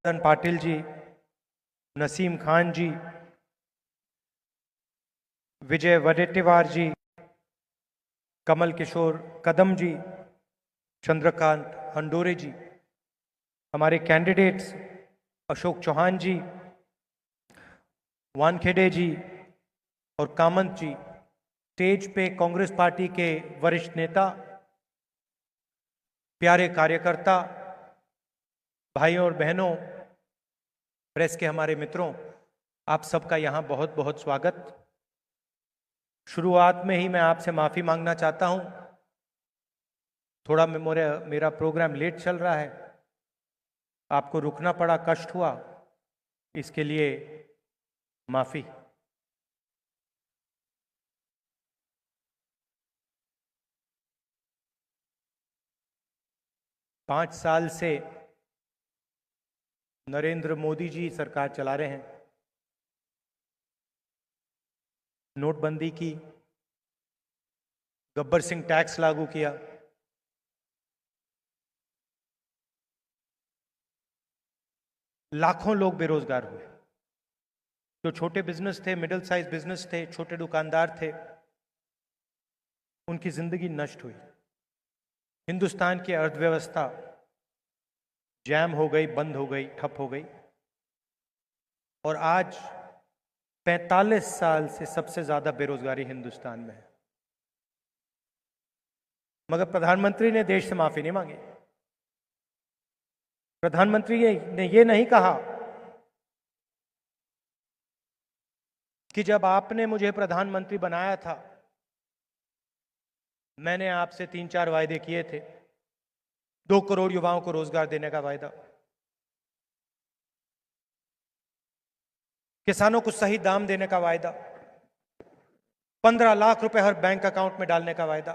मदन पाटिल जी, नसीम खान जी, विजय वडेट्टीवार जी, कमल किशोर कदम जी, चंद्रकांत हंडोरे जी, हमारे कैंडिडेट्स अशोक चौहान जी, वानखेड़े जी और कामत जी, स्टेज पे कांग्रेस पार्टी के वरिष्ठ नेता, प्यारे कार्यकर्ता, भाइयों और बहनों, प्रेस के हमारे मित्रों, आप सबका यहां बहुत बहुत स्वागत। शुरुआत में ही मैं आपसे माफ़ी मांगना चाहता हूं, थोड़ा मेरा प्रोग्राम लेट चल रहा है, आपको रुकना पड़ा, कष्ट हुआ, इसके लिए माफ़ी। पाँच साल से नरेंद्र मोदी जी सरकार चला रहे हैं। नोटबंदी की, गब्बर सिंह टैक्स लागू किया, लाखों लोग बेरोजगार हुए। जो छोटे बिजनेस थे, मिडिल साइज बिजनेस थे, छोटे दुकानदार थे, उनकी जिंदगी नष्ट हुई। हिंदुस्तान की अर्थव्यवस्था जैम हो गई, बंद हो गई, ठप हो गई। और आज 45 साल से सबसे ज्यादा बेरोजगारी हिंदुस्तान में है। मगर प्रधानमंत्री ने देश से माफी नहीं मांगी। प्रधानमंत्री ने ये नहीं कहा कि जब आपने मुझे प्रधानमंत्री बनाया था, मैंने आपसे 3-4 वायदे किए थे। 2 करोड़ युवाओं को रोजगार देने का वायदा, किसानों को सही दाम देने का वायदा, 15 लाख रुपए हर बैंक अकाउंट में डालने का वायदा।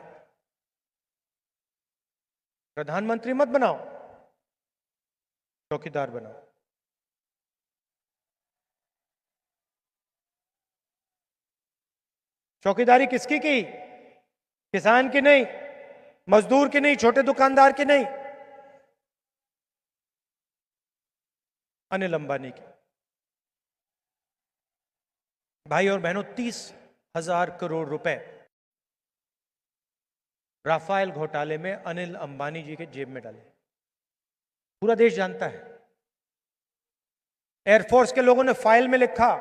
प्रधानमंत्री मत बनाओ, चौकीदार बनाओ। चौकीदारी किसकी की? किसान की नहीं, मजदूर की नहीं, छोटे दुकानदार की नहीं, अनिल अंबानी की। भाई और बहनों, 30,000 करोड़ रुपए राफेल घोटाले में अनिल अंबानी जी के जेब में डाले। पूरा देश जानता है। एयरफोर्स के लोगों ने फाइल में लिखा,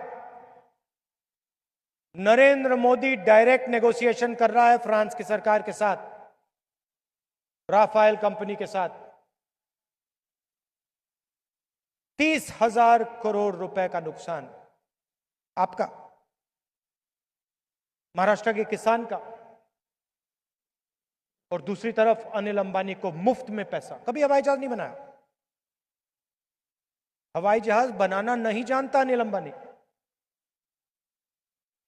नरेंद्र मोदी डायरेक्ट नेगोशिएशन कर रहा है फ्रांस की सरकार के साथ, राफेल कंपनी के साथ। 30,000 करोड़ रुपए का नुकसान आपका, महाराष्ट्र के किसान का। और दूसरी तरफ अनिल अंबानी को मुफ्त में पैसा। कभी हवाई जहाज नहीं बनाया, हवाई जहाज बनाना नहीं जानता अनिल अंबानी।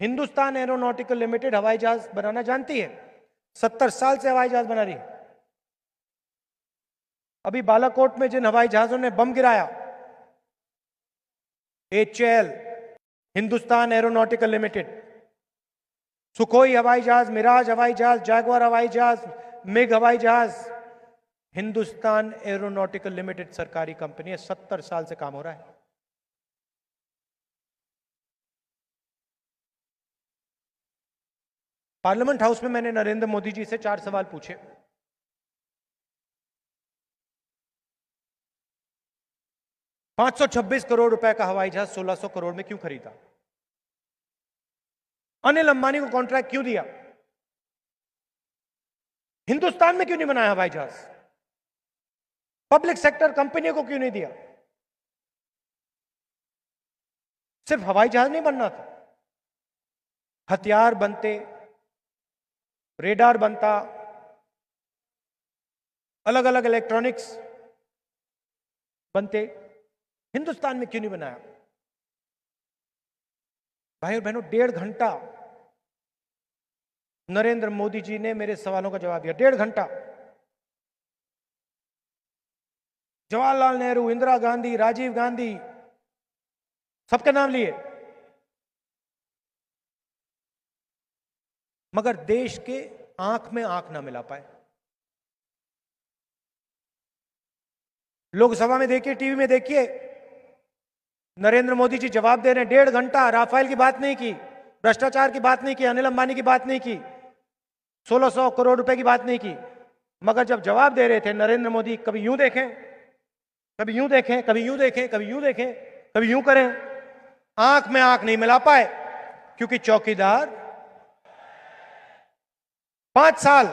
हिंदुस्तान एरोनॉटिकल लिमिटेड हवाई जहाज बनाना जानती है, 70 साल से हवाई जहाज बना रही है। अभी बालाकोट में जिन हवाई जहाजों ने बम गिराया, HAL, Hindustan aeronautical limited, Sukhoi हवाई जहाज, मिराज हवाई जहाज, जैगवार हवाई जहाज, मिग हवाई जहाज, हिंदुस्तान एरोनॉटिकल लिमिटेड सरकारी कंपनी है। 70 साल से काम हो रहा है। पार्लियामेंट हाउस में मैंने नरेंद्र मोदी जी से 4 सवाल पूछे। $526 करोड़ रुपए का हवाई जहाज 1600 करोड़ में क्यों खरीदा? अनिल अंबानी को कॉन्ट्रैक्ट क्यों दिया? हिंदुस्तान में क्यों नहीं बनाया हवाई जहाज? पब्लिक सेक्टर कंपनी को क्यों नहीं दिया? सिर्फ हवाई जहाज नहीं बनना था, हथियार बनते, रेडार बनता, अलग अलग इलेक्ट्रॉनिक्स बनते। हिंदुस्तान में क्यों नहीं बनाया? भाई और बहनों, 1.5 घंटा नरेंद्र मोदी जी ने मेरे सवालों का जवाब दिया। 1.5 घंटा। जवाहरलाल नेहरू, इंदिरा गांधी, राजीव गांधी, सबके नाम लिए, मगर देश के आंख में आंख ना मिला पाए। लोकसभा में देखिए, टीवी में देखिए, नरेंद्र मोदी जी जवाब दे रहे हैं, 1.5 घंटा राफेल की बात नहीं की, भ्रष्टाचार की बात नहीं की, अनिल अंबानी की बात नहीं की, 1600 करोड़ रुपए की बात नहीं की। मगर जब जवाब दे रहे थे नरेंद्र मोदी, कभी यूं देखें, कभी यूं देखें, कभी यूं देखें, कभी यूं देखें, कभी यूं करें, आंख में आंख नहीं मिला पाए, क्योंकि चौकीदार 5 साल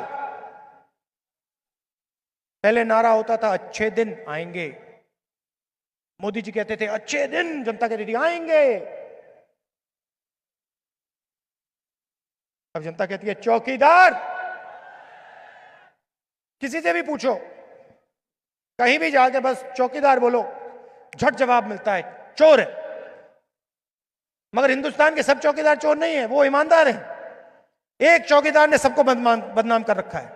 पहले नारा होता था अच्छे दिन आएंगे, मोदी जी कहते थे अच्छे दिन, जनता कहती थी आएंगे। अब जनता कहती है चौकीदार। किसी से भी पूछो, कहीं भी जाके बस चौकीदार बोलो, झट जवाब मिलता है चोर है। मगर हिंदुस्तान के सब चौकीदार चोर नहीं है, वो ईमानदार हैं। एक चौकीदार ने सबको बदनाम कर रखा है।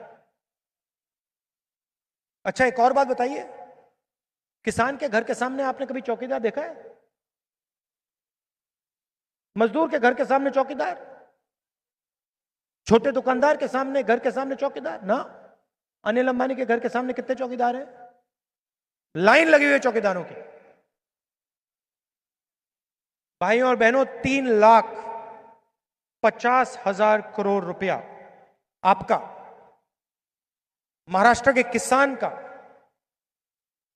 अच्छा, एक और बात बताइए, किसान के घर के सामने आपने कभी चौकीदार देखा है? मजदूर के घर के सामने चौकीदार? छोटे दुकानदार के सामने, घर के सामने चौकीदार ना? अनिल अंबानी के घर के सामने कितने चौकीदार हैं? लाइन लगी हुई है चौकीदारों की। भाइयों और बहनों, 3,50,000 करोड़ रुपया आपका, महाराष्ट्र के किसान का,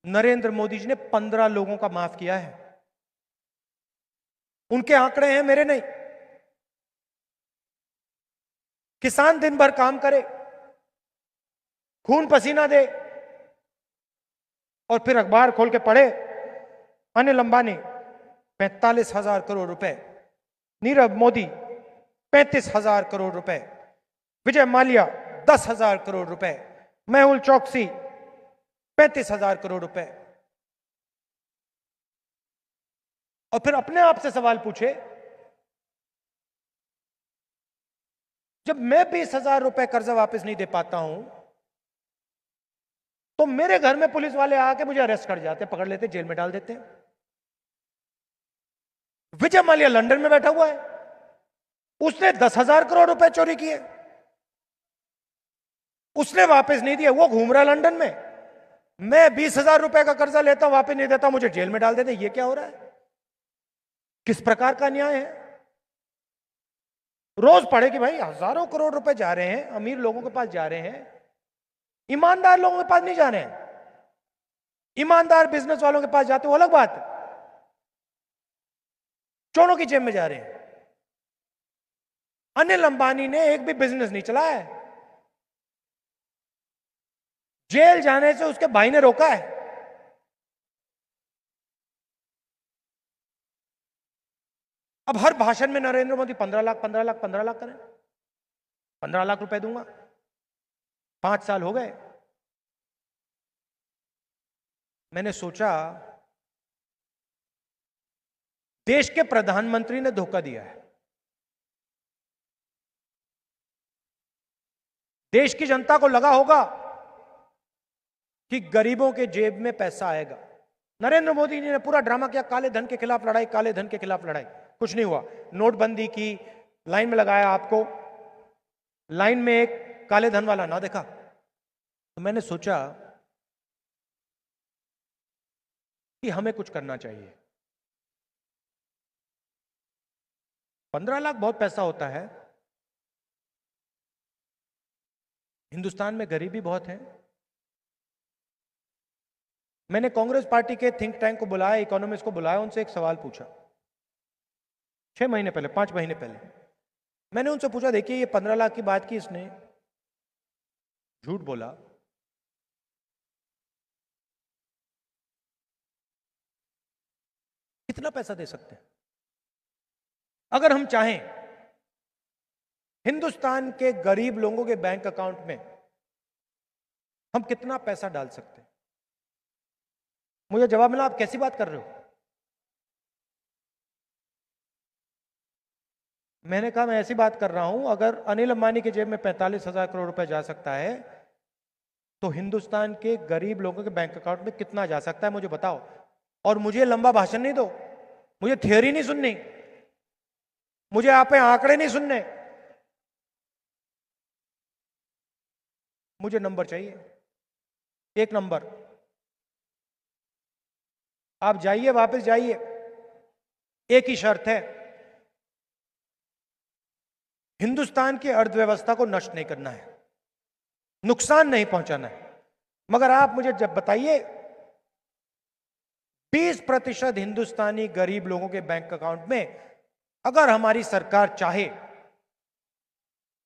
नरेंद्र मोदी जी ने 15 लोगों का माफ किया है। उनके आंकड़े हैं, मेरे नहीं। किसान दिन भर काम करे, खून पसीना दे, और फिर अखबार खोल के पढ़े अनिल अंबानी 45,000 करोड़ रुपए, नीरव मोदी 35,000 करोड़ रुपए, विजय माल्या 10,000 करोड़ रुपए, मेहुल चौकसी 35,000 करोड़ रुपए। और फिर अपने आप से सवाल पूछे, जब मैं 20,000 रुपए कर्जा वापस नहीं दे पाता हूं, तो मेरे घर में पुलिस वाले आके मुझे अरेस्ट कर जाते, पकड़ लेते, जेल में डाल देते। विजय माल्या लंदन में बैठा हुआ है, उसने 10,000 करोड़ रुपए चोरी किए, उसने वापस नहीं दिया, वो घूम रहा है लंदन में। मैं 20,000 रुपए का कर्जा लेता हूं, वापस नहीं देता, मुझे जेल में डाल देते। ये क्या हो रहा है? किस प्रकार का न्याय है? रोज पढ़े कि भाई हजारों करोड़ रुपए जा रहे हैं, अमीर लोगों के पास जा रहे हैं, ईमानदार लोगों के पास नहीं जा रहे हैं। ईमानदार बिजनेस वालों के पास जाते, वो अलग बात है, चोरों की जेब में जा रहे हैं। अनिल अंबानी ने एक भी बिजनेस नहीं चलाया है, जेल जाने से उसके भाई ने रोका है। अब हर भाषण में नरेंद्र मोदी 15 लाख 15 लाख 15 लाख करें, 15 लाख रुपए दूंगा, 5 साल हो गए। मैंने सोचा देश के प्रधानमंत्री ने धोखा दिया है, देश की जनता को लगा होगा कि गरीबों के जेब में पैसा आएगा। नरेंद्र मोदी जी ने पूरा ड्रामा किया, काले धन के खिलाफ लड़ाई, काले धन के खिलाफ लड़ाई, कुछ नहीं हुआ। नोटबंदी की, लाइन में लगाया, आपको लाइन में एक काले धन वाला ना देखा। तो मैंने सोचा कि हमें कुछ करना चाहिए। 15 लाख बहुत पैसा होता है, हिंदुस्तान में गरीबी बहुत है। मैंने कांग्रेस पार्टी के थिंक टैंक को बुलाया, इकोनॉमिस्ट को बुलाया, उनसे एक सवाल पूछा 6 महीने पहले, 5 महीने पहले। मैंने उनसे पूछा, देखिए ये 15 लाख की बात की, इसने झूठ बोला, कितना पैसा दे सकते हैं? अगर हम चाहें हिंदुस्तान के गरीब लोगों के बैंक अकाउंट में हम कितना पैसा डाल सकते हैं? मुझे जवाब मिला, आप कैसी बात कर रहे हो? मैंने कहा, मैं ऐसी बात कर रहा हूं, अगर अनिल अंबानी के जेब में 45,000 करोड़ रुपए जा सकता है, तो हिंदुस्तान के गरीब लोगों के बैंक अकाउंट में कितना जा सकता है, मुझे बताओ। और मुझे लंबा भाषण नहीं दो, मुझे थियोरी नहीं सुननी, मुझे आप आंकड़े नहीं सुनने, मुझे नंबर चाहिए, एक नंबर। आप जाइए, वापस जाइए, एक ही शर्त है, हिंदुस्तान की अर्थव्यवस्था को नष्ट नहीं करना है, नुकसान नहीं पहुंचाना है। मगर आप मुझे जब बताइए, 20% हिंदुस्तानी गरीब लोगों के बैंक अकाउंट में अगर हमारी सरकार चाहे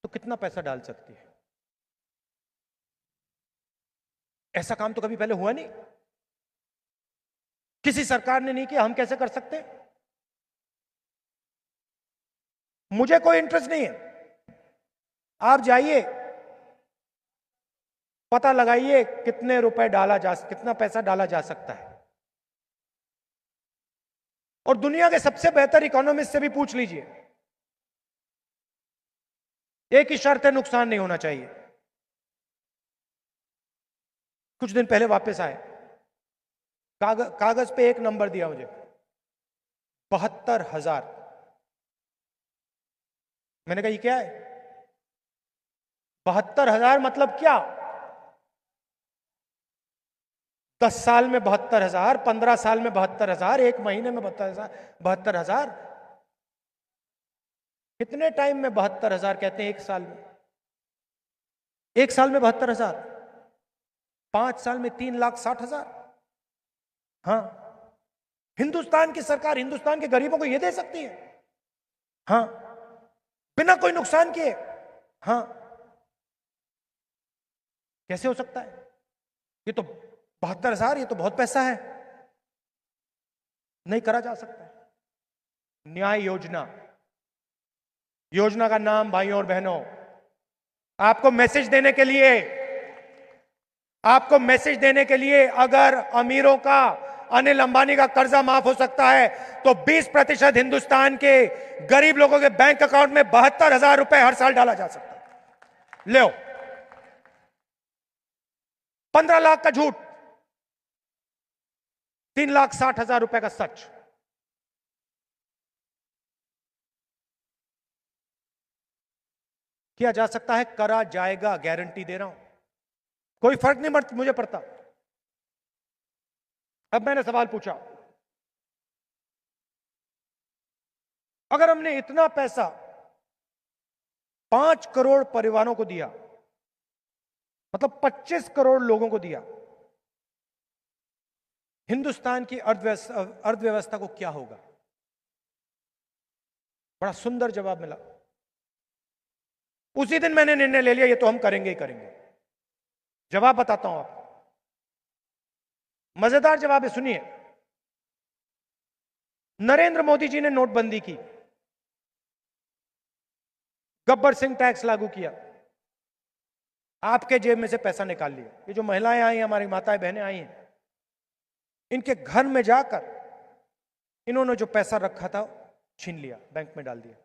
तो कितना पैसा डाल सकती है? ऐसा काम तो कभी पहले हुआ नहीं, किसी सरकार ने नहीं किया। हम कैसे कर सकते हैं? मुझे कोई इंटरेस्ट नहीं है, आप जाइए पता लगाइए कितने रुपए कितना पैसा डाला जा सकता है, और दुनिया के सबसे बेहतर इकोनॉमिस्ट से भी पूछ लीजिए। एक ही शर्त है, नुकसान नहीं होना चाहिए। कुछ दिन पहले वापस आए, कागज पे एक नंबर दिया मुझे, 72,000। मैंने कहा ये क्या है? 72,000 मतलब क्या? 10 साल में 72,000, 15 साल में 72,000, एक महीने में 72,000। कितने टाइम में 72,000 कहते हैं? एक साल में। एक साल में 72,000, 5 साल में 3,60,000। हाँ, हिंदुस्तान की सरकार हिंदुस्तान के गरीबों को यह दे सकती है? हाँ, बिना कोई नुकसान किए। हाँ, कैसे हो सकता है? ये तो 72,000, ये तो बहुत पैसा है, नहीं करा जा सकता है। न्याय योजना, योजना का नाम भाइयों और बहनों, आपको मैसेज देने के लिए, अगर अमीरों का, अनिल अंबानी का कर्जा माफ हो सकता है तो 20% हिंदुस्तान के गरीब लोगों के बैंक अकाउंट में 72,000 रुपए हर साल डाला जा सकता है। ले 15 लाख का झूठ, 3,60,000 रुपए का सच। किया जा सकता है, करा जाएगा, गारंटी दे रहा हूं, कोई फर्क नहीं मुझे पड़ता। अब मैंने सवाल पूछा, अगर हमने इतना पैसा 5 करोड़ परिवारों को दिया, मतलब 25 करोड़ लोगों को दिया, हिंदुस्तान की अर्थव्यवस्था को क्या होगा? बड़ा सुंदर जवाब मिला। उसी दिन मैंने निर्णय ले लिया, ये तो हम करेंगे ही करेंगे। जवाब बताता हूं आपको, मजेदार जवाब है, सुनिए। नरेंद्र मोदी जी ने नोटबंदी की, गब्बर सिंह टैक्स लागू किया, आपके जेब में से पैसा निकाल लिया। ये जो महिलाएं आई, हमारी माताएं बहनें आई हैं, इनके घर में जाकर इन्होंने जो पैसा रखा था छीन लिया, बैंक में डाल दिया।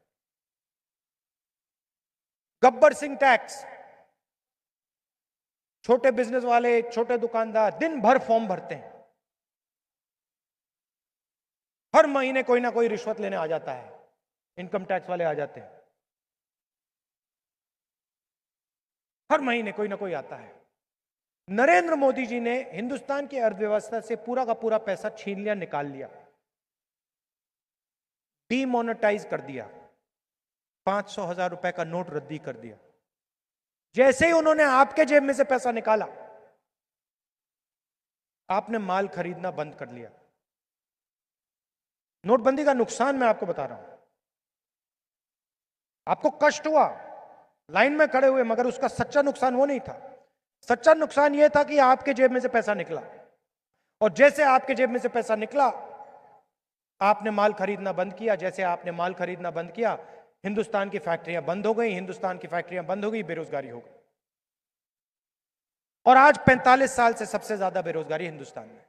गब्बर सिंह टैक्स, छोटे बिजनेस वाले, छोटे दुकानदार दिन भर फॉर्म भरते हैं, हर महीने कोई ना कोई रिश्वत लेने आ जाता है, इनकम टैक्स वाले आ जाते हैं, हर महीने कोई ना कोई आता है। नरेंद्र मोदी जी ने हिंदुस्तान की अर्थव्यवस्था से पूरा का पूरा पैसा छीन लिया, निकाल लिया, डीमोनेटाइज कर दिया, 500,000 रुपए का नोट रद्दी कर दिया। जैसे ही उन्होंने आपके जेब में से पैसा निकाला, आपने माल खरीदना बंद कर लिया। नोटबंदी का नुकसान मैं आपको बता रहा हूं। आपको कष्ट हुआ, लाइन में खड़े हुए, मगर उसका सच्चा नुकसान वो नहीं था। सच्चा नुकसान यह था कि आपके जेब में से पैसा निकला, और जैसे आपके जेब में से पैसा निकला, आपने माल खरीदना बंद किया। जैसे आपने माल खरीदना बंद किया, हिंदुस्तान की फैक्ट्रियां बंद हो गई, हिंदुस्तान की फैक्ट्रियां बंद हो गई, बेरोजगारी हो गई। और आज 45 साल से सबसे ज्यादा बेरोजगारी हिंदुस्तान में।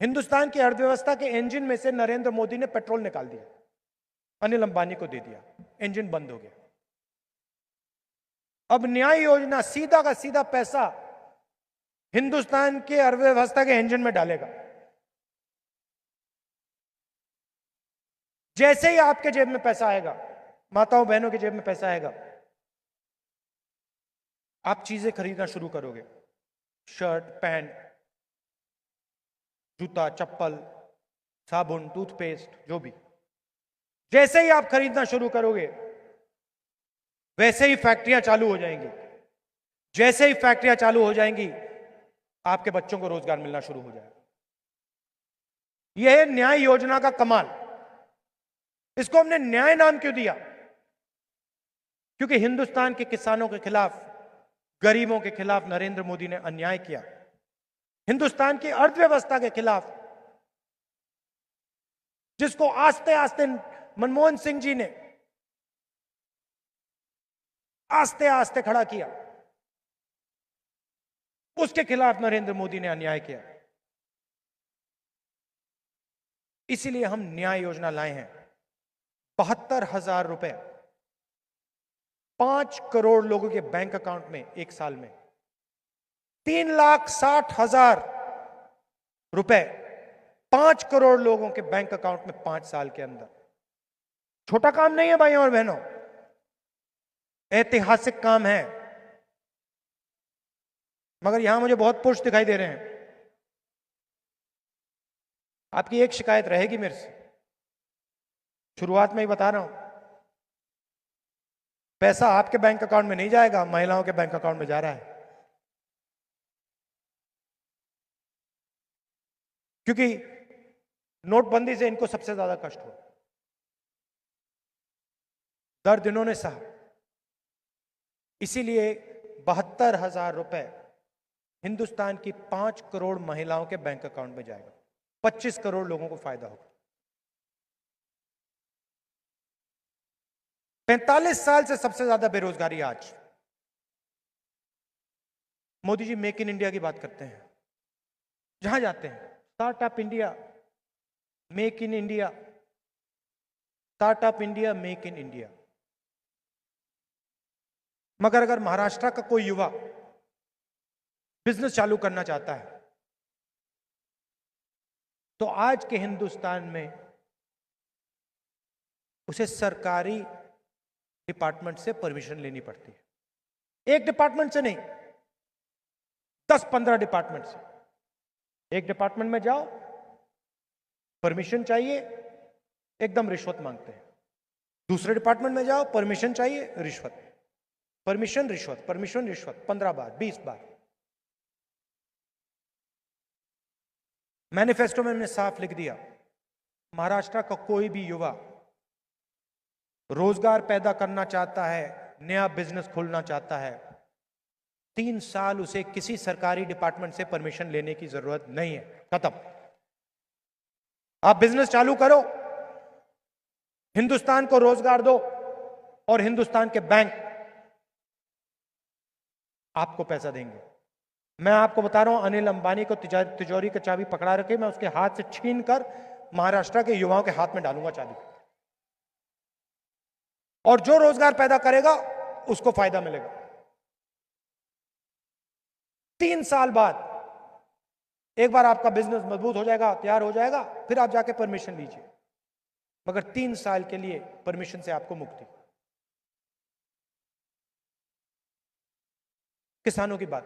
हिंदुस्तान की अर्थव्यवस्था के इंजन में से नरेंद्र मोदी ने पेट्रोल निकाल दिया, अनिल अंबानी को दे दिया, इंजन बंद हो गया। अब न्याय योजना सीधा का सीधा पैसा हिंदुस्तान के अर्थव्यवस्था के इंजन में डालेगा। जैसे ही आपके जेब में पैसा आएगा, माताओं बहनों के जेब में पैसा आएगा, आप चीजें खरीदना शुरू करोगे, शर्ट, पैंट, जूता, चप्पल, साबुन, टूथपेस्ट, जो भी, जैसे ही आप खरीदना शुरू करोगे वैसे ही फैक्ट्रियां चालू हो जाएंगी। जैसे ही फैक्ट्रियां चालू हो जाएंगी आपके बच्चों को रोजगार मिलना शुरू हो जाएगा। यह है न्याय योजना का कमाल। इसको हमने न्याय नाम क्यों दिया? क्योंकि हिंदुस्तान के किसानों के खिलाफ, गरीबों के खिलाफ नरेंद्र मोदी ने अन्याय किया। हिंदुस्तान की अर्थव्यवस्था के खिलाफ, जिसको आस्ते आस्ते मनमोहन सिंह जी ने आस्ते आस्ते खड़ा किया, उसके खिलाफ नरेंद्र मोदी ने अन्याय किया। इसीलिए हम न्याय योजना लाए हैं। 72,000 रुपए 5 करोड़ लोगों के बैंक अकाउंट में एक साल में, 3,60,000 रुपए 5 करोड़ लोगों के बैंक अकाउंट में 5 साल के अंदर। छोटा काम नहीं है भाइयों और बहनों, ऐतिहासिक काम है। मगर यहां मुझे बहुत पुरुष दिखाई दे रहे हैं। आपकी एक शिकायत रहेगी मेरे से, शुरुआत में ही बता रहा हूं, पैसा आपके बैंक अकाउंट में नहीं जाएगा, महिलाओं के बैंक अकाउंट में जा रहा है। क्योंकि नोटबंदी से इनको सबसे ज्यादा कष्ट हो, दर्द इन्होंने सहा। इसीलिए 72,000 रुपए हिंदुस्तान की 5 करोड़ महिलाओं के बैंक अकाउंट में जाएगा। 25 करोड़ लोगों को फायदा होगा। 45 साल से सबसे ज्यादा बेरोजगारी आज। Modi ji make in India की बात करते हैं, जहां जाते हैं startup India, make in India, startup India, make in India. मगर अगर महाराष्ट्र का कोई युवा बिजनेस चालू करना चाहता है तो आज के हिंदुस्तान में उसे सरकारी डिपार्टमेंट से परमिशन लेनी पड़ती है। एक डिपार्टमेंट से नहीं, 10-15 डिपार्टमेंट से। एक डिपार्टमेंट में जाओ, परमिशन चाहिए, एकदम रिश्वत मांगते हैं। दूसरे डिपार्टमेंट में जाओ, परमिशन चाहिए, रिश्वत, परमिशन रिश्वत, परमिशन रिश्वत, 15 बार, 20 बार। मैनिफेस्टो में हमने साफ लिख दिया, महाराष्ट्र का कोई भी युवा रोजगार पैदा करना चाहता है, नया बिजनेस खोलना चाहता है, 3 साल उसे किसी सरकारी डिपार्टमेंट से परमिशन लेने की जरूरत नहीं है। खत्म। आप बिजनेस चालू करो, हिंदुस्तान को रोजगार दो और हिंदुस्तान के बैंक आपको पैसा देंगे। मैं आपको बता रहा हूं, अनिल अंबानी को तिजोरी की चाबी पकड़ा रखे, मैं उसके हाथ से छीन कर महाराष्ट्र के युवाओं के हाथ में डालूंगा चाबी, और जो रोजगार पैदा करेगा उसको फायदा मिलेगा। 3 साल बाद एक बार आपका बिजनेस मजबूत हो जाएगा, तैयार हो जाएगा, फिर आप जाके परमिशन लीजिए। मगर 3 साल के लिए परमिशन से आपको मुक्ति। किसानों की बात,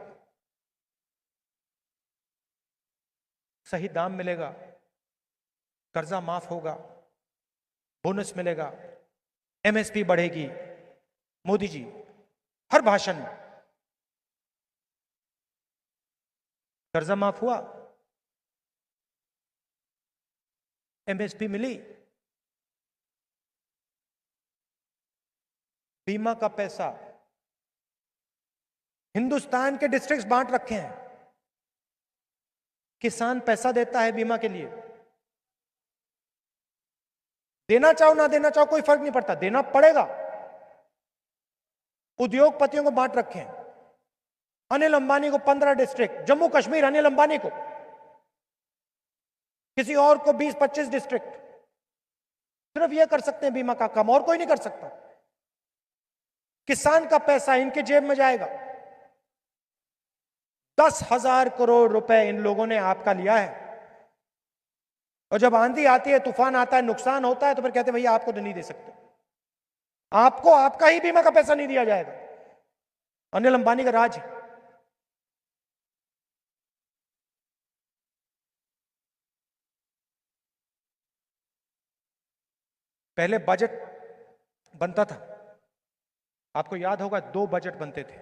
सही दाम मिलेगा, कर्जा माफ होगा, बोनस मिलेगा, एमएसपी बढ़ेगी। मोदी जी हर भाषण में कर्जा माफ हुआ, एमएसपी मिली, बीमा का पैसा हिंदुस्तान के डिस्ट्रिक्ट्स बांट रखे हैं। किसान पैसा देता है बीमा के लिए, देना चाहो ना देना चाहो कोई फर्क नहीं पड़ता, देना पड़ेगा। उद्योगपतियों को बांट रखे हैं। अनिल अंबानी को 15 डिस्ट्रिक्ट, जम्मू कश्मीर अनिल अंबानी को, किसी और को 20-25 डिस्ट्रिक्ट। सिर्फ ये कर सकते हैं बीमा का काम, और कोई नहीं कर सकता। किसान का पैसा इनके जेब में जाएगा। 10,000 करोड़ रुपए इन लोगों ने आपका लिया है, और जब आंधी आती है, तूफान आता है, नुकसान होता है, तो फिर कहते हैं भैया आपको तो नहीं दे सकते। आपको आपका ही बीमा का पैसा नहीं दिया जाएगा। अनिल अंबानी का राज है। पहले बजट बनता था, आपको याद होगा 2 बजट बनते थे।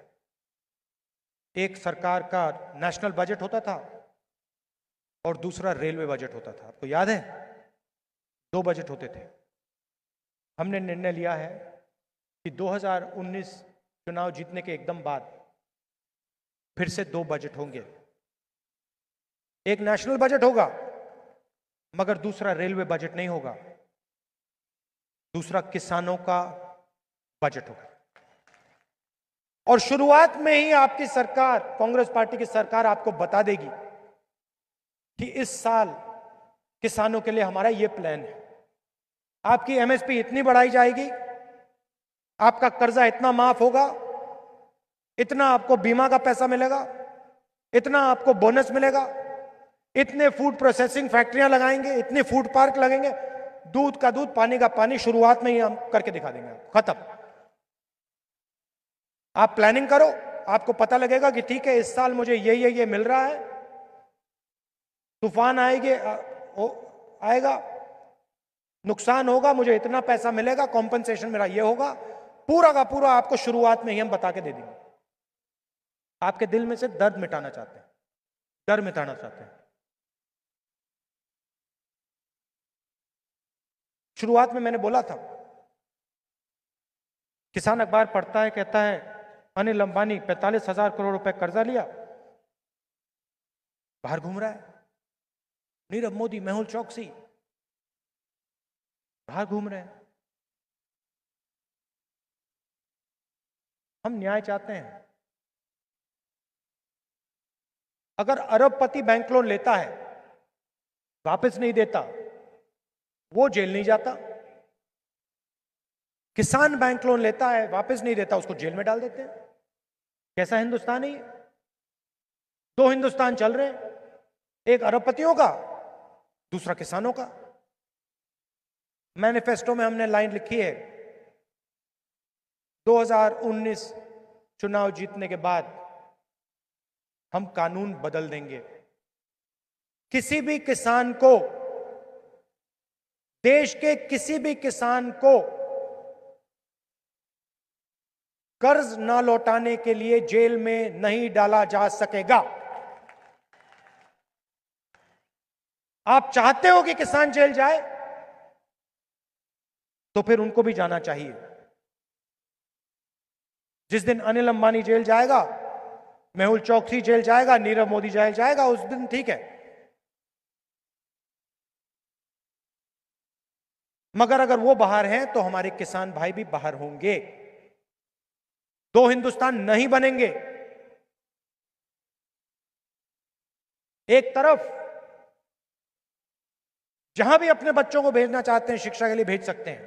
एक सरकार का नेशनल बजट होता था और दूसरा रेलवे बजट होता था, आपको याद है? 2 बजट होते थे। हमने निर्णय लिया है कि 2019 चुनाव जीतने के एकदम बाद फिर से 2 बजट होंगे। एक नेशनल बजट होगा मगर दूसरा रेलवे बजट नहीं होगा, दूसरा किसानों का बजट होगा। और शुरुआत में ही आपकी सरकार, कांग्रेस पार्टी की सरकार आपको बता देगी कि इस साल किसानों के लिए हमारा यह प्लान है। आपकी एमएसपी इतनी बढ़ाई जाएगी, आपका कर्जा इतना माफ होगा, इतना आपको बीमा का पैसा मिलेगा, इतना आपको बोनस मिलेगा, इतने फूड प्रोसेसिंग फैक्ट्रियां लगाएंगे, इतने फूड पार्क लगेंगे, दूध का दूध पानी का पानी शुरुआत में ही हम करके दिखा देंगे, खत्म। आप प्लानिंग करो, आपको पता लगेगा कि ठीक है इस साल मुझे ये मिल रहा है, तूफान आएगा, नुकसान होगा, मुझे इतना पैसा मिलेगा, कॉम्पनसेशन मेरा ये होगा, पूरा का पूरा आपको शुरुआत में ही हम बता के दे देंगे। आपके दिल में से दर्द मिटाना चाहते हैं, डर मिटाना चाहते हैं। शुरुआत में मैंने बोला था, किसान अखबार पढ़ता है, कहता है अनिल अंबानी 45,000 करोड़ रुपए कर्जा लिया, बाहर घूम रहा है। नीरव मोदी, मेहुल चौकसी बाहर घूम रहे हैं। हम न्याय चाहते हैं। अगर अरबपति बैंक लोन लेता है, वापस नहीं देता, वो जेल नहीं जाता। किसान बैंक लोन लेता है, वापस नहीं देता, उसको जेल में डाल देते हैं। कैसा हिंदुस्तान है ये? 2 हिंदुस्तान चल रहे हैं, एक अरबपतियों का, दूसरा किसानों का। मैनिफेस्टो में हमने लाइन लिखी है, 2019 चुनाव जीतने के बाद हम कानून बदल देंगे। किसी भी किसान को, देश के किसी भी किसान को कर्ज ना लौटाने के लिए जेल में नहीं डाला जा सकेगा। आप चाहते हो कि किसान जेल जाए, तो फिर उनको भी जाना चाहिए। जिस दिन अनिल अंबानी जेल जाएगा, मेहुल चौकसी जेल जाएगा, नीरव मोदी जेल जाएगा, उस दिन ठीक है। मगर अगर वो बाहर हैं तो हमारे किसान भाई भी बाहर होंगे। 2 हिंदुस्तान नहीं बनेंगे। एक तरफ जहां भी अपने बच्चों को भेजना चाहते हैं, शिक्षा के लिए भेज सकते हैं,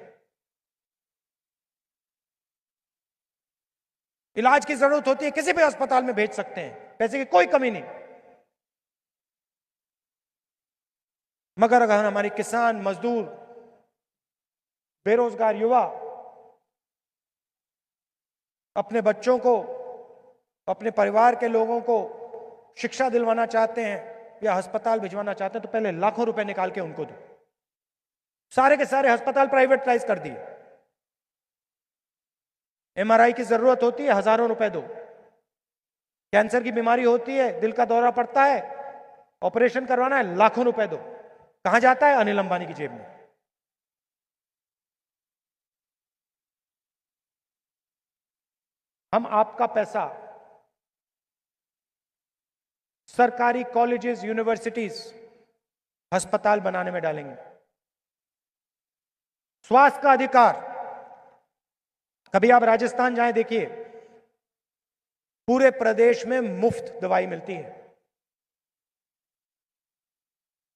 इलाज की जरूरत होती है किसी भी अस्पताल में भेज सकते हैं, पैसे की कोई कमी नहीं। मगर अगर हमारे किसान, मजदूर, बेरोजगार युवा अपने बच्चों को, अपने परिवार के लोगों को शिक्षा दिलवाना चाहते हैं या अस्पताल भिजवाना चाहते हैं, तो पहले लाखों रुपए निकाल के उनको दो। सारे के सारे अस्पताल प्राइवेटाइज कर दिए। एमआरआई की जरूरत होती है, हजारों रुपए दो। कैंसर की बीमारी होती है, दिल का दौरा पड़ता है, ऑपरेशन करवाना है, लाखों रुपए दो। कहां जाता है? अनिल अंबानी की जेब में। हम आपका पैसा सरकारी कॉलेजेस, यूनिवर्सिटीज, अस्पताल बनाने में डालेंगे। स्वास्थ्य का अधिकार, कभी आप राजस्थान जाएं, देखिए पूरे प्रदेश में मुफ्त दवाई मिलती है।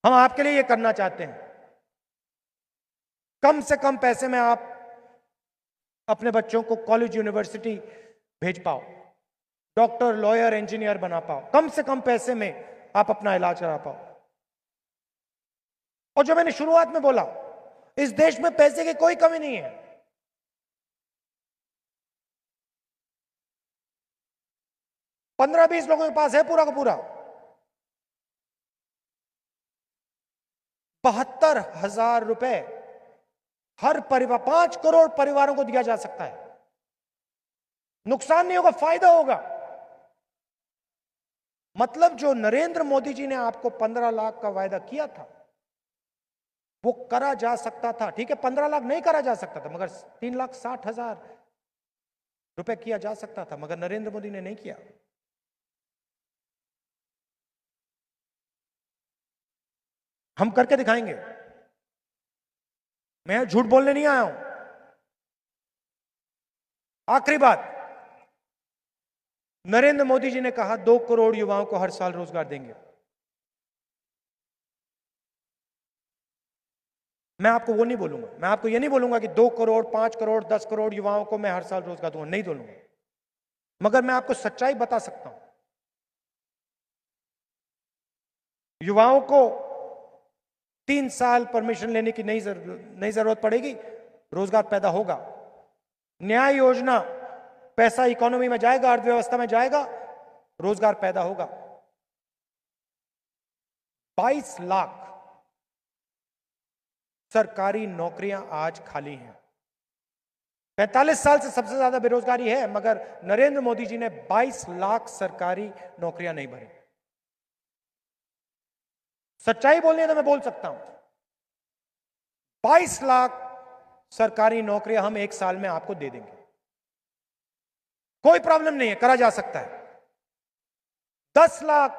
हम आपके लिए यह करना चाहते हैं। कम से कम पैसे में आप अपने बच्चों को कॉलेज, यूनिवर्सिटी भेज पाओ, डॉक्टर, लॉयर, इंजीनियर बना पाओ। कम से कम पैसे में आप अपना इलाज करा पाओ। और जो मैंने शुरुआत में बोला, इस देश में पैसे की कोई कमी नहीं है। पंद्रह 20 लोगों के पास है पूरा का पूरा 72,000 रुपए हर परिवार 5 करोड़ परिवारों को दिया जा सकता है। नुकसान नहीं होगा, फायदा होगा। मतलब जो नरेंद्र मोदी जी ने आपको 15 लाख का वायदा किया था वो करा जा सकता था। ठीक है, 15 लाख नहीं करा जा सकता था, मगर 3,60,000 रुपए किया जा सकता था, मगर नरेंद्र मोदी ने नहीं किया। हम करके दिखाएंगे। मैं झूठ बोलने नहीं आया हूं। आखिरी बात, नरेंद्र मोदी जी ने कहा 2 करोड़ युवाओं को हर साल रोजगार देंगे। मैं आपको वो नहीं बोलूंगा, मैं आपको ये नहीं बोलूंगा कि 2 करोड़ 5 करोड़ 10 करोड़ युवाओं को मैं हर साल रोजगार दूंगा, नहीं बोलूंगा। मगर मैं आपको सच्चाई बता सकता हूं, युवाओं को 3 साल परमिशन लेने की नहीं जरूरत पड़ेगी, रोजगार पैदा होगा। न्याय योजना, पैसा इकोनॉमी में जाएगा, अर्थव्यवस्था में जाएगा, रोजगार पैदा होगा। 22 लाख सरकारी नौकरियां आज खाली हैं। 45 साल से सबसे ज्यादा बेरोजगारी है, मगर नरेंद्र मोदी जी ने 22 लाख सरकारी नौकरियां नहीं भरी। सच्चाई बोलनी है तो मैं बोल सकता हूं, 22 लाख सरकारी नौकरियां हम 1 साल में आपको दे देंगे। कोई प्रॉब्लम नहीं है, करा जा सकता है। 10 लाख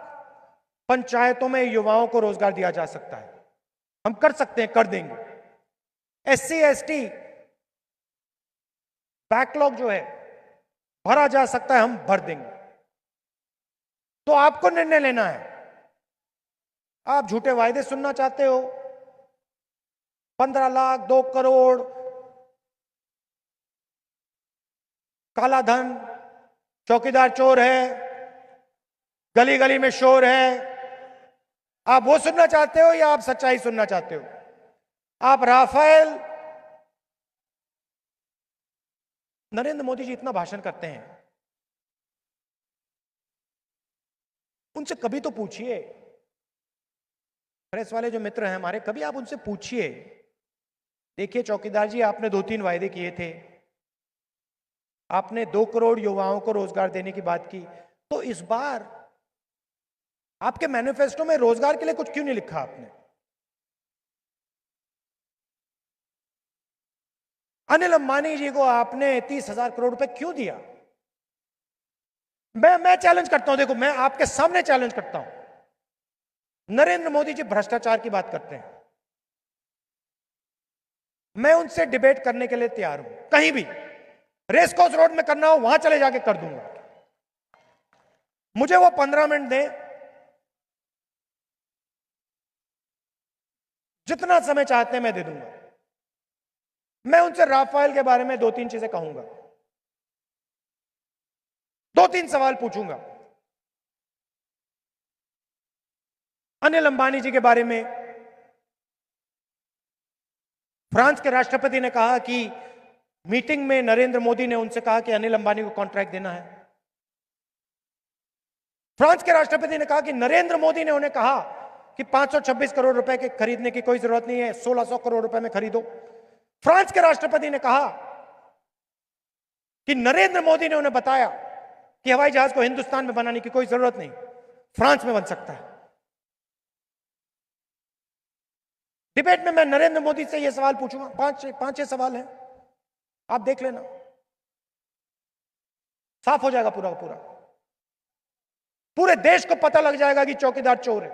पंचायतों में युवाओं को रोजगार दिया जा सकता है, हम कर सकते हैं, कर देंगे। SC ST बैकलॉग जो है भरा जा सकता है, हम भर देंगे। तो आपको निर्णय लेना है। आप झूठे वायदे सुनना चाहते हो, 15 लाख 2 करोड़, काला धन, चौकीदार चोर है, गली गली में शोर है, आप वो सुनना चाहते हो या आप सच्चाई सुनना चाहते हो? आप राफेल, नरेंद्र मोदी जी इतना भाषण करते हैं, उनसे कभी तो पूछिए। प्रेस वाले जो मित्र हैं हमारे, कभी आप उनसे पूछिए, देखिए चौकीदार जी, आपने 2-3 वायदे किए थे, आपने 2 करोड़ युवाओं को रोजगार देने की बात की, तो इस बार आपके मैनिफेस्टो में रोजगार के लिए कुछ क्यों नहीं लिखा आपने? अनिल अंबानी जी को आपने 30,000 करोड़ रुपए क्यों दिया? मैं चैलेंज करता हूं, देखो मैं आपके सामने चैलेंज करता हूं, नरेंद्र मोदी जी भ्रष्टाचार की बात करते हैं, मैं उनसे डिबेट करने के लिए तैयार हूं। कहीं भी रेस कोर्स रोड में करना हो वहां चले जाके कर दूंगा, मुझे वो 15 मिनट दें, जितना समय चाहते हैं मैं दे दूंगा। मैं उनसे राफेल के बारे में 2-3 चीजें कहूंगा, 2-3 सवाल पूछूंगा। अनिल अंबानी जी के बारे में फ्रांस के राष्ट्रपति ने कहा कि मीटिंग में नरेंद्र मोदी ने उनसे कहा कि अनिल अंबानी को कॉन्ट्रैक्ट देना है। फ्रांस के राष्ट्रपति ने कहा कि नरेंद्र मोदी ने उन्हें कहा कि 526 करोड़ रुपए के खरीदने की कोई जरूरत नहीं है, 1600 करोड़ रुपए में खरीदो। फ्रांस के राष्ट्रपति ने कहा कि नरेंद्र मोदी ने उन्हें बताया कि हवाई जहाज को हिंदुस्तान में बनाने की कोई जरूरत नहीं, फ्रांस में बन सकता है। डिबेट में मैं नरेंद्र मोदी से यह सवाल पूछूंगा, 5-6 सवाल हैं, आप देख लेना, साफ हो जाएगा पूरा का पूरा। पूरे देश को पता लग जाएगा कि चौकीदार चोर है,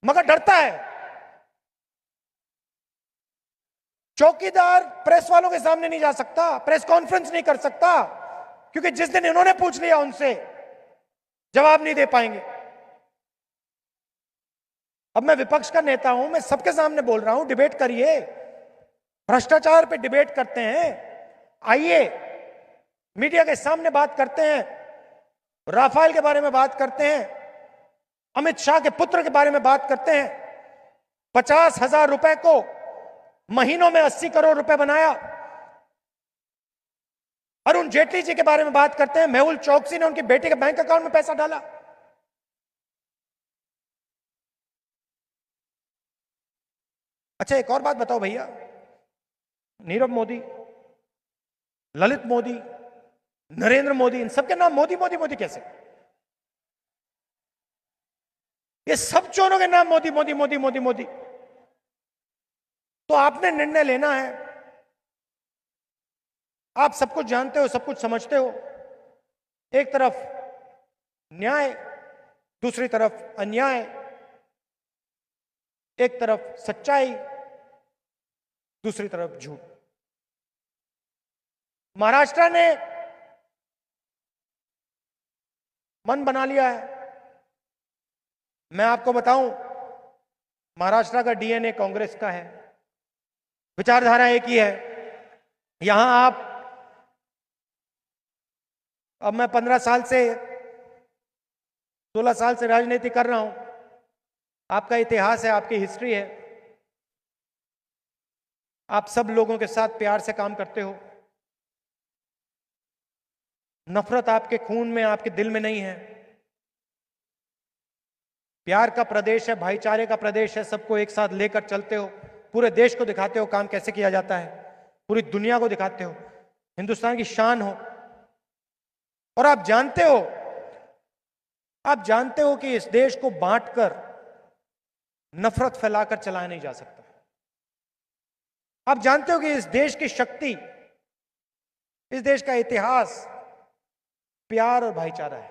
मगर डरता है। चौकीदार प्रेस वालों के सामने नहीं जा सकता, प्रेस कॉन्फ्रेंस नहीं कर सकता, क्योंकि जिस दिन इन्होंने पूछ लिया उनसे जवाब नहीं दे पाएंगे। अब मैं विपक्ष का नेता हूं, मैं सबके सामने बोल रहा हूं, डिबेट करिए, भ्रष्टाचार पे डिबेट करते हैं, आइए मीडिया के सामने बात करते हैं, राफेल के बारे में बात करते हैं, अमित शाह के पुत्र के बारे में बात करते हैं, 50,000 रुपए को महीनों में 80 करोड़ रुपए बनाया। अरुण जेटली जी के बारे में बात करते हैं, मेहुल चोकसी ने उनकी बेटी के बैंक अकाउंट में पैसा डाला। अच्छा एक और बात बताओ भैया, नीरव मोदी, ललित मोदी, नरेंद्र मोदी, इन सबके नाम मोदी मोदी मोदी कैसे? ये सब चोरों के नाम मोदी मोदी मोदी मोदी मोदी। तो आपने निर्णय लेना है। आप सब कुछ जानते हो, सब कुछ समझते हो। एक तरफ न्याय, दूसरी तरफ अन्याय, एक तरफ सच्चाई, दूसरी तरफ झूठ। महाराष्ट्र ने मन बना लिया है। मैं आपको बताऊं, महाराष्ट्र का डीएनए कांग्रेस का है, विचारधारा एक ही है। यहां आप, अब मैं 15 साल से 16 साल से राजनीति कर रहा हूं। आपका इतिहास है, आपकी हिस्ट्री है। आप सब लोगों के साथ प्यार से काम करते हो। नफरत आपके खून में, आपके दिल में नहीं है। प्यार का प्रदेश है, भाईचारे का प्रदेश है। सबको एक साथ लेकर चलते हो। पूरे देश को दिखाते हो काम कैसे किया जाता है। पूरी दुनिया को दिखाते हो। हिंदुस्तान की शान हो। और आप जानते हो कि इस देश को बांटकर, नफरत फैलाकर चलाया नहीं जा सकता। आप जानते हो कि इस देश की शक्ति, इस देश का इतिहास प्यार और भाईचारा है।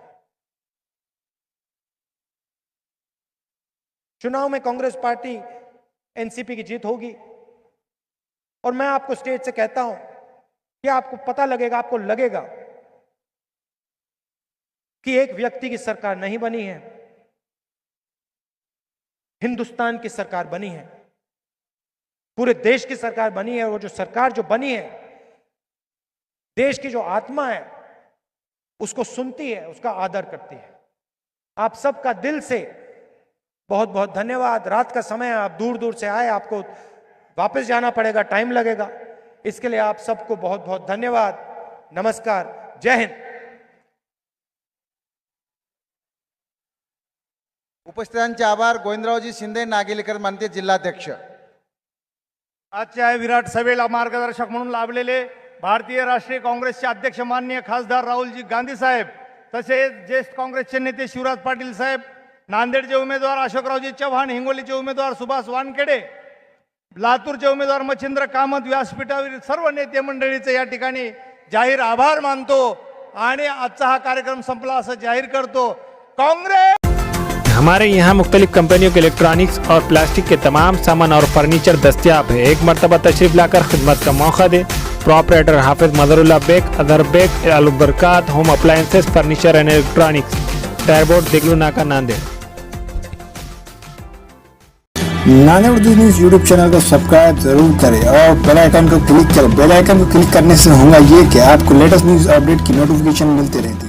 चुनाव में कांग्रेस पार्टी, एनसीपी की जीत होगी। और मैं आपको स्टेज से कहता हूं कि आपको पता लगेगा, आपको लगेगा कि एक व्यक्ति की सरकार नहीं बनी है, हिंदुस्तान की सरकार बनी है, पूरे देश की सरकार बनी है। और वो जो सरकार जो बनी है, देश की जो आत्मा है उसको सुनती है, उसका आदर करती है। आप सबका दिल से बहुत बहुत धन्यवाद। रात का समय है, आप दूर दूर से आए, आपको वापस जाना पड़ेगा, टाइम लगेगा। इसके लिए आप सबको बहुत बहुत धन्यवाद। नमस्कार, जय हिंद। उपस्थितांचे आभार। गोविंदरावजी शिंदे, नागेलीकर मानते जिल्हाध्यक्ष। आजच्या विराट सभेला मार्गदर्शक म्हणून लाभलेले भारतीय राष्ट्रीय काँग्रेसचे अध्यक्ष माननीय खासदार राहुलजी गांधी साहेब, तसेच ज्येष्ठ काँग्रेसचे नेते शिवराज पाटील साहेब, नांदेडचे उमेदवार अशोकरावजी चव्हाण, हिंगोलीचे उमेदवार सुभाष वानखेडे, लातूरचे उमेदवार मच्छिंद्र कामत, व्यासपीठावरील सर्व नेते मंडळीचे या ठिकाणी जाहीर आभार मानतो आणि आजचा हा कार्यक्रम संपला असं जाहीर करतो। काँग्रेस। हमारे यहाँ मुख्तलिफ कंपनियों के इलेक्ट्रॉनिक्स और प्लास्टिक के तमाम सामान और फर्नीचर दस्तियाब है। एक मरतबा तशरीफ लाकर खिदमत का मौका दे। प्रॉपरेटर हाफिज मदरुल्लाह बेग, अदर Baig, Albarkat home appliances, furniture and electronics, टायरबोर्ड, Deglur Naka, Nanded. Nanded Urdu news YouTube channel को सब्सक्राइब जरूर करें और बेल आइकन को क्लिक करें। बेल आइकन को क्लिक करने से होगा ये कि आपको लेटेस्ट न्यूज अपडेट की नोटिफिकेशन मिलती रहती है।